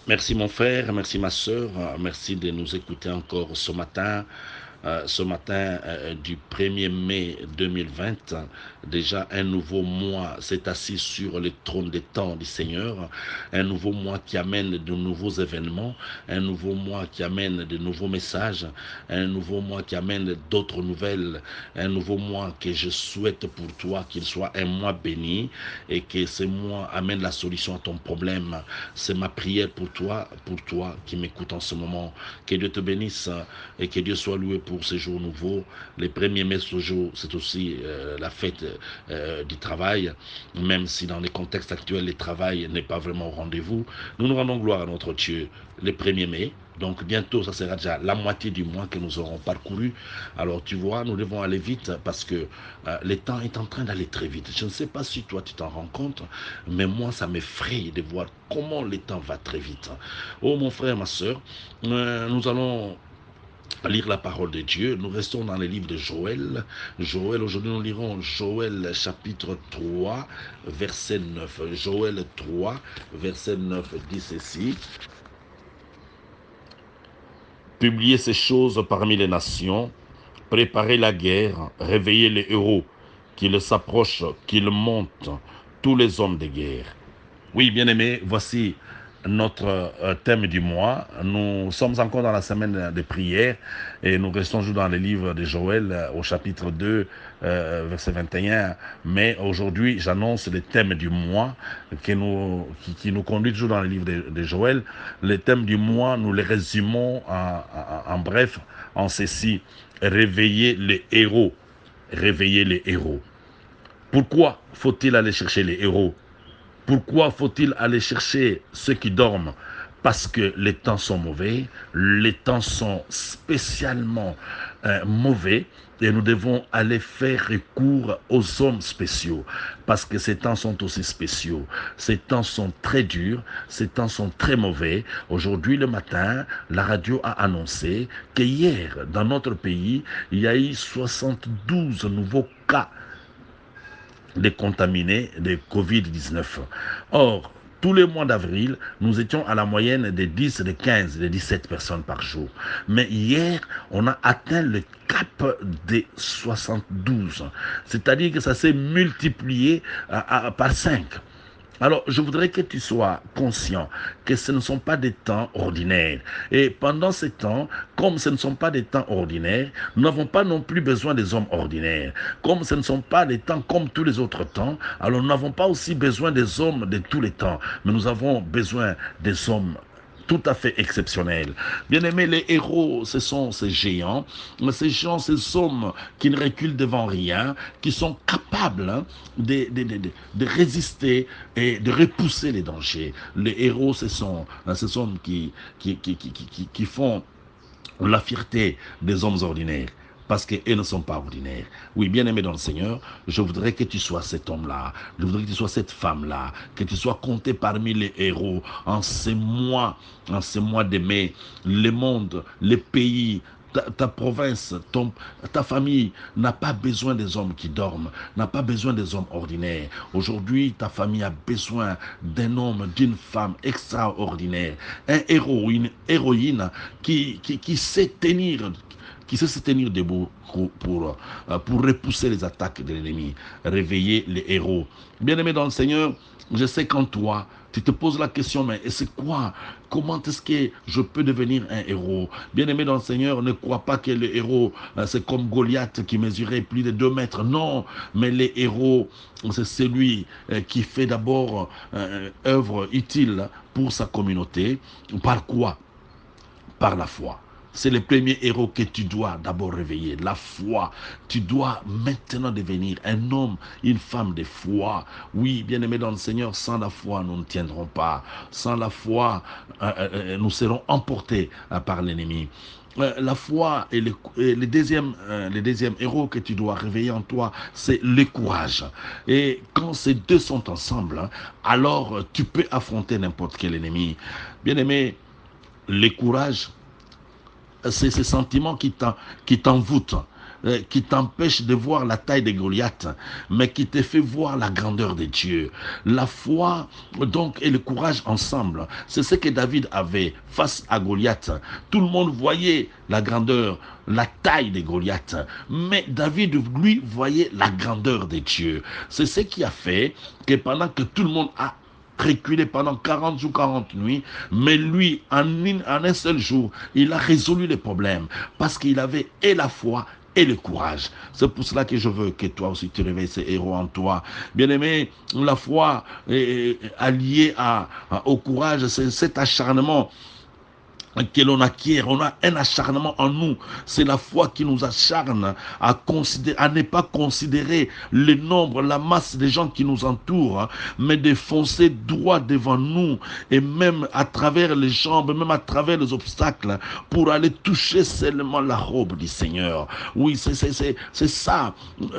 Merci mon frère, merci ma sœur, merci de nous écouter encore ce matin du 1er mai 2020. Déjà un nouveau mois s'est assis sur le trône des temps du Seigneur, un nouveau mois qui amène de nouveaux événements, un nouveau mois qui amène de nouveaux messages, un nouveau mois qui amène d'autres nouvelles, un nouveau mois que je souhaite pour toi qu'il soit un mois béni et que ce mois amène la solution à ton problème. C'est ma prière pour toi qui m'écoute en ce moment. Que Dieu te bénisse et que Dieu soit loué pour ces jours nouveaux. Les 1er mai, ce jour, c'est aussi la fête du travail, même si dans les contextes actuels, le travail n'est pas vraiment au rendez-vous. Nous nous rendons gloire à notre Dieu le 1er mai. Donc bientôt, ça sera déjà la moitié du mois que nous aurons parcouru. Alors tu vois, nous devons aller vite parce que le temps est en train d'aller très vite. Je ne sais pas si toi tu t'en rends compte, mais moi ça m'effraie de voir comment le temps va très vite. Oh mon frère, ma soeur, nous allons lire la parole de Dieu. Nous restons dans les livres de Joël. Joël, aujourd'hui nous lirons Joël chapitre 3, verset 9. Joël 3, verset 9 dit ceci. Publiez ces choses parmi les nations, préparez la guerre, réveillez les héros, qu'ils s'approchent, qu'ils montent, tous les hommes de guerre. Oui, bien-aimés, voici notre thème du mois. Nous sommes encore dans la semaine de prière et nous restons toujours dans le livre de Joël au chapitre 2, verset 21. Mais aujourd'hui, j'annonce le thème du mois qui nous conduit toujours dans le livre de Joël. Le thème du mois, nous le résumons en bref, en ceci: réveiller les héros. Réveiller les héros. Pourquoi faut-il aller chercher les héros? Pourquoi faut-il aller chercher ceux qui dorment? Parce que les temps sont mauvais, les temps sont spécialement mauvais et nous devons aller faire recours aux hommes spéciaux parce que ces temps sont aussi spéciaux. Ces temps sont très durs, ces temps sont très mauvais. Aujourd'hui le matin, la radio a annoncé que hier, dans notre pays, il y a eu 72 nouveaux cas des contaminés de Covid-19. Or, tous les mois d'avril, nous étions à la moyenne de 10, de 15, de 17 personnes par jour. Mais hier, on a atteint le cap des 72. C'est-à-dire que ça s'est multiplié par 5. Alors, je voudrais que tu sois conscient que ce ne sont pas des temps ordinaires. Et pendant ces temps, comme ce ne sont pas des temps ordinaires, nous n'avons pas non plus besoin des hommes ordinaires. Comme ce ne sont pas des temps comme tous les autres temps, alors nous n'avons pas aussi besoin des hommes de tous les temps, mais nous avons besoin des hommes tout à fait exceptionnel. Bien aimé, les héros, ce sont ces géants, ces hommes qui ne reculent devant rien, qui sont capables de résister et de repousser les dangers. Les héros, ce sont ces hommes qui font la fierté des hommes ordinaires parce qu'ils ne sont pas ordinaires. Oui, bien-aimé dans le Seigneur, je voudrais que tu sois cet homme-là, je voudrais que tu sois cette femme-là, que tu sois compté parmi les héros en ces mois de mai. Le monde, les pays, ta province, ta famille n'a pas besoin des hommes qui dorment, n'a pas besoin des hommes ordinaires. Aujourd'hui, ta famille a besoin d'un homme, d'une femme extraordinaire, un héros, une héroïne qui sait se tenir debout pour repousser les attaques de l'ennemi, réveiller les héros. Bien-aimé dans le Seigneur, je sais qu'en toi, tu te poses la question, mais c'est quoi? Comment est-ce que je peux devenir un héros? Bien-aimé dans le Seigneur, ne crois pas que le héros, c'est comme Goliath qui mesurait plus de 2 mètres. Non, mais les héros, c'est celui qui fait d'abord œuvre utile pour sa communauté. Par quoi? Par la foi. C'est le premier héros que tu dois d'abord réveiller, la foi. Tu dois maintenant devenir un homme, une femme de foi. Oui, bien-aimé dans le Seigneur, sans la foi, nous ne tiendrons pas. Sans la foi, nous serons emportés par l'ennemi. La foi et le deuxième héros que tu dois réveiller en toi, c'est le courage. Et quand ces deux sont ensemble, alors tu peux affronter n'importe quel ennemi. Bien-aimé, le courage, c'est ce sentiment qui t'envoûte. qui t'empêche de voir la taille de Goliath, mais qui te fait voir la grandeur de Dieu. La foi, donc, et le courage ensemble, c'est ce que David avait face à Goliath. Tout le monde voyait la grandeur, la taille de Goliath, mais David, lui, voyait la grandeur de Dieu. C'est ce qui a fait que pendant que tout le monde a reculé pendant 40 jours, 40 nuits, mais lui, en un seul jour, il a résolu les problèmes, parce qu'il avait et la foi et le courage. C'est pour cela que je veux que toi aussi tu réveilles ces héros en toi. Bien-aimé, la foi est alliée au courage, c'est cet acharnement que l'on acquiert, on a un acharnement en nous, c'est la foi qui nous acharne à ne pas considérer le nombre, la masse des gens qui nous entourent, mais de foncer droit devant nous, et même à travers les jambes, même à travers les obstacles, pour aller toucher seulement la robe du Seigneur. Oui, c'est ça,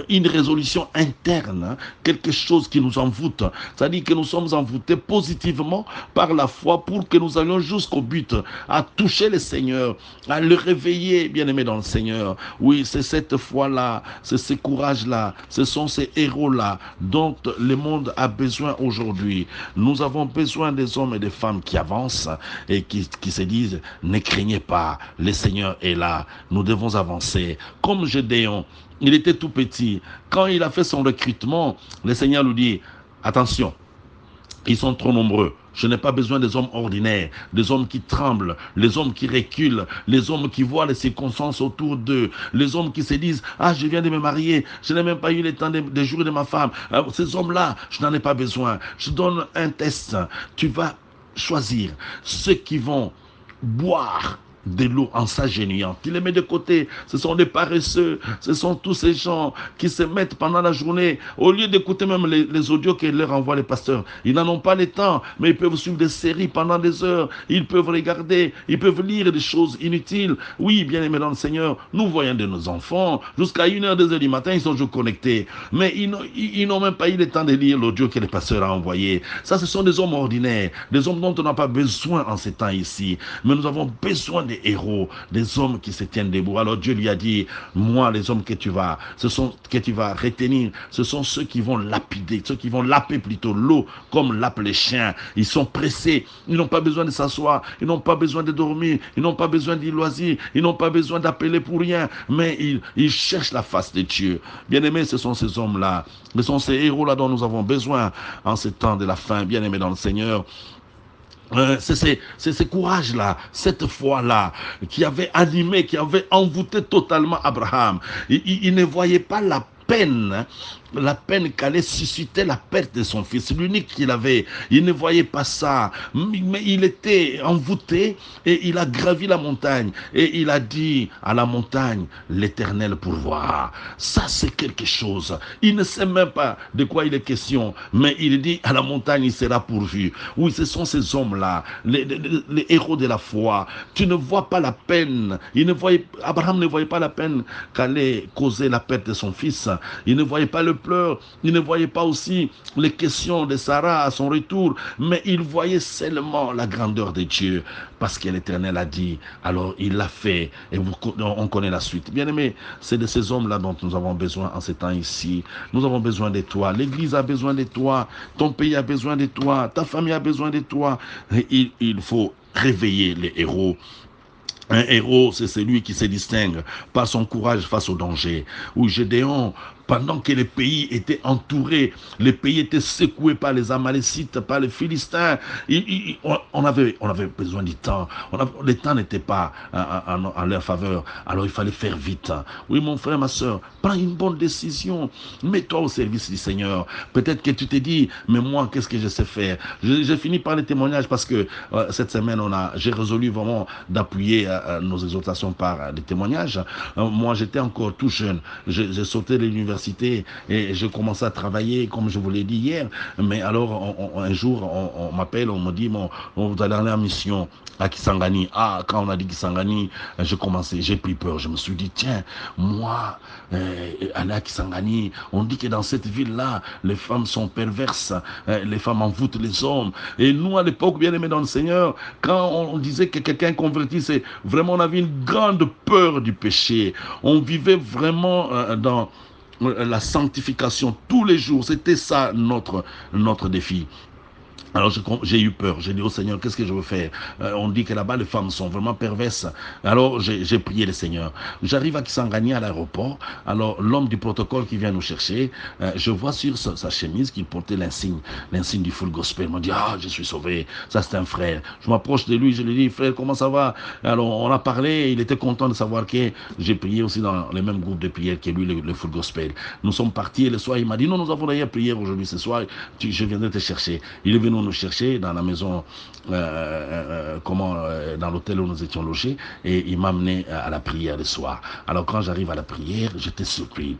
une résolution interne, quelque chose qui nous envoûte, c'est-à-dire que nous sommes envoûtés positivement par la foi pour que nous allions jusqu'au but, à toucher le Seigneur, à le réveiller, bien-aimé dans le Seigneur. Oui, c'est cette foi-là, c'est ce courage-là, ce sont ces héros-là dont le monde a besoin aujourd'hui. Nous avons besoin des hommes et des femmes qui avancent et qui se disent, ne craignez pas, le Seigneur est là, nous devons avancer. Comme Gédéon, il était tout petit. Quand il a fait son recrutement, le Seigneur lui dit, attention, ils sont trop nombreux. Je n'ai pas besoin des hommes ordinaires, des hommes qui tremblent, les hommes qui reculent, les hommes qui voient les circonstances autour d'eux, les hommes qui se disent « Ah, je viens de me marier, je n'ai même pas eu le temps de jouer de ma femme. » Ces hommes-là, je n'en ai pas besoin. Je donne un test. Tu vas choisir ceux qui vont boire de l'eau en s'agenouillant. Tu les mets de côté. Ce sont des paresseux. Ce sont tous ces gens qui se mettent pendant la journée, au lieu d'écouter même les audios que leur envoient les pasteurs. Ils n'en ont pas le temps, mais ils peuvent suivre des séries pendant des heures. Ils peuvent regarder, ils peuvent lire des choses inutiles. Oui, bien aimé dans le Seigneur, nous voyons de nos enfants, jusqu'à 1h, 2h du matin, ils sont toujours connectés. Mais ils n'ont même pas eu le temps de lire l'audio que le pasteur a envoyé. Ça, ce sont des hommes ordinaires, des hommes dont on n'a pas besoin en ces temps ici. Mais nous avons besoin des héros, des hommes qui se tiennent debout. Alors Dieu lui a dit, moi, les hommes que tu vas retenir, ce sont ceux qui vont lapider, ceux qui vont laper plutôt l'eau, comme lapent les chiens. Ils sont pressés, ils n'ont pas besoin de s'asseoir, ils n'ont pas besoin de dormir, ils n'ont pas besoin d'y loisir, ils n'ont pas besoin d'appeler pour rien, mais ils cherchent la face de Dieu. Bien-aimés, ce sont ces hommes-là, ce sont ces héros-là dont nous avons besoin en ces temps de la fin, bien-aimés dans le Seigneur. C'est ce courage-là, cette foi-là, qui avait animé, qui avait envoûté totalement Abraham. Il ne voyait pas la peine qu'allait susciter la perte de son fils, l'unique qu'il avait. Il ne voyait pas ça, mais il était envoûté et il a gravi la montagne et il a dit à la montagne, l'Éternel pourvoira. Ça, c'est quelque chose. Il ne sait même pas de quoi il est question, mais il dit à la montagne, il sera pourvu. Oui, ce sont ces hommes-là, les héros de la foi. Tu ne vois pas la peine. Abraham ne voyait pas la peine qu'allait causer la perte de son fils. Il ne voyait pas le pleurs, il ne voyait pas aussi les questions de Sarah à son retour, mais il voyait seulement la grandeur de Dieu, parce que l'Éternel a dit, alors il l'a fait, et on connaît la suite. Bien aimé, c'est de ces hommes-là dont nous avons besoin en ces temps ici. Nous avons besoin de toi, l'Église a besoin de toi, ton pays a besoin de toi, ta famille a besoin de toi. Et il faut réveiller les héros. Un héros, c'est celui qui se distingue par son courage face au danger. Où Gédéon, pendant que le pays était entouré, le pays était secoué par les Amalécites, par les Philistins, on avait besoin du temps. Le temps n'était pas en leur faveur. Alors il fallait faire vite. Oui, mon frère, ma soeur, prends une bonne décision. Mets-toi au service du Seigneur. Peut-être que tu te dis, mais moi, qu'est-ce que je sais faire? J'ai fini par les témoignages parce que cette semaine, j'ai résolu vraiment d'appuyer nos exhortations par des témoignages. Moi, j'étais encore tout jeune. J'ai sauté de l'université l'université et je commençais à travailler, comme je vous l'ai dit hier. Mais alors, un jour, on m'appelle, on me dit, bon, vous allez aller en mission à Kisangani. Ah, quand on a dit Kisangani, j'ai pris peur. Je me suis dit, tiens, moi, aller à Kisangani, on dit que dans cette ville-là, les femmes sont perverses, les femmes envoûtent les hommes. Et nous, à l'époque, bien aimés dans le Seigneur, quand on disait que quelqu'un converti, c'est vraiment, on avait une grande peur du péché. On vivait vraiment dans la sanctification tous les jours. C'était ça notre défi. Alors j'ai eu peur, j'ai dit au Seigneur, qu'est-ce que je veux faire? On dit que là-bas les femmes sont vraiment perverses. Alors j'ai prié le Seigneur. J'arrive à Kisangani à l'aéroport, alors l'homme du protocole qui vient nous chercher, je vois sur sa chemise qu'il portait l'insigne du full gospel. Il m'a dit, ah, je suis sauvé, ça c'est un frère. Je m'approche de lui, je lui dis, frère, comment ça va? Alors on a parlé, il était content de savoir que j'ai prié aussi dans les mêmes groupes de prière que lui, le full gospel. Nous sommes partis et le soir, il m'a dit, non, nous avons d'ailleurs prié aujourd'hui ce soir, je viendrai te chercher. Il est venu nous chercher dans la maison, dans l'hôtel où nous étions logés, et il m'a amené à la prière le soir. Alors quand j'arrive à la prière, j'étais surpris.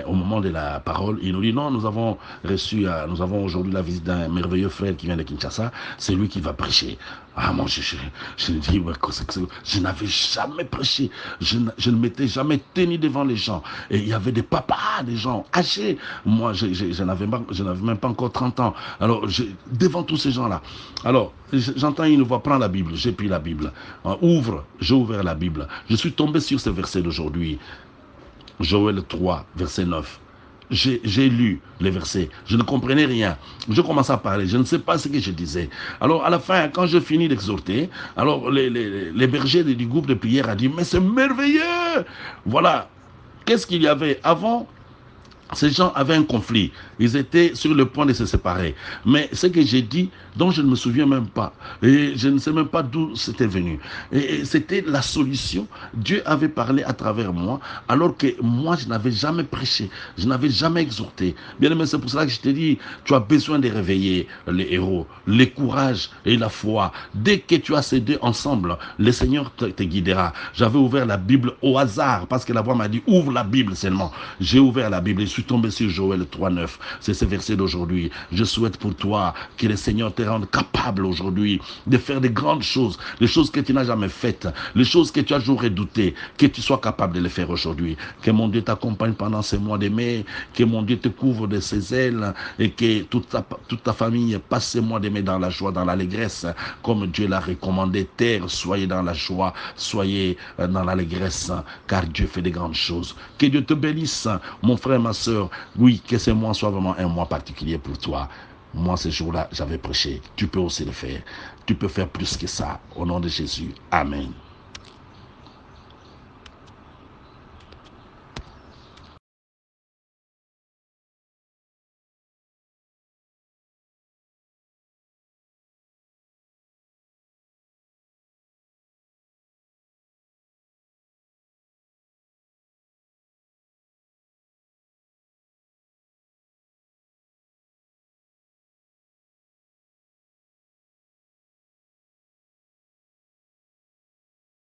Au moment de la parole, il nous dit, non, nous avons aujourd'hui la visite d'un merveilleux frère qui vient de Kinshasa, c'est lui qui va prêcher. Ah, moi, je me dis, je n'avais jamais prêché, je ne m'étais jamais tenu devant les gens. Et il y avait des papas, des gens âgés. Moi, je n'avais même pas encore 30 ans. Alors, devant tous ces gens-là. Alors, j'entends une voix, prends la Bible, j'ai pris la Bible. J'ai ouvert la Bible. Je suis tombé sur ce verset d'aujourd'hui. Joël 3, verset 9. J'ai lu les versets, je ne comprenais rien. Je commençais à parler, je ne sais pas ce que je disais. Alors à la fin, quand je finis d'exhorter, alors les bergers du groupe de prière a dit, mais c'est merveilleux. Voilà, qu'est-ce qu'il y avait avant? Ces gens avaient un conflit. Ils étaient sur le point de se séparer. Mais ce que j'ai dit, dont je ne me souviens même pas, et je ne sais même pas d'où c'était venu. Et c'était la solution. Dieu avait parlé à travers moi, alors que moi, je n'avais jamais prêché. Je n'avais jamais exhorté. Bien aimé, c'est pour cela que je te dis, tu as besoin de réveiller les héros, le courage et la foi. Dès que tu as ces deux ensemble, le Seigneur te guidera. J'avais ouvert la Bible au hasard, parce que la voix m'a dit, ouvre la Bible seulement. J'ai ouvert la Bible. Je suis tombé sur Joël 3.9. C'est ce verset d'aujourd'hui. Je souhaite pour toi que le Seigneur te rende capable aujourd'hui de faire des grandes choses, les choses que tu n'as jamais faites, les choses que tu as toujours redoutées, que tu sois capable de les faire aujourd'hui. Que mon Dieu t'accompagne pendant ces mois de mai, que mon Dieu te couvre de ses ailes et que toute ta famille passe ces mois de mai dans la joie, dans l'allégresse, comme Dieu l'a recommandé. Terre, soyez dans la joie, soyez dans l'allégresse, car Dieu fait des grandes choses. Que Dieu te bénisse, mon frère, ma soeur. Oui, que ce mois soit vraiment un mois particulier pour toi. Moi, ce jour-là, j'avais prêché. Tu peux aussi le faire. Tu peux faire plus que ça. Au nom de Jésus. Amen.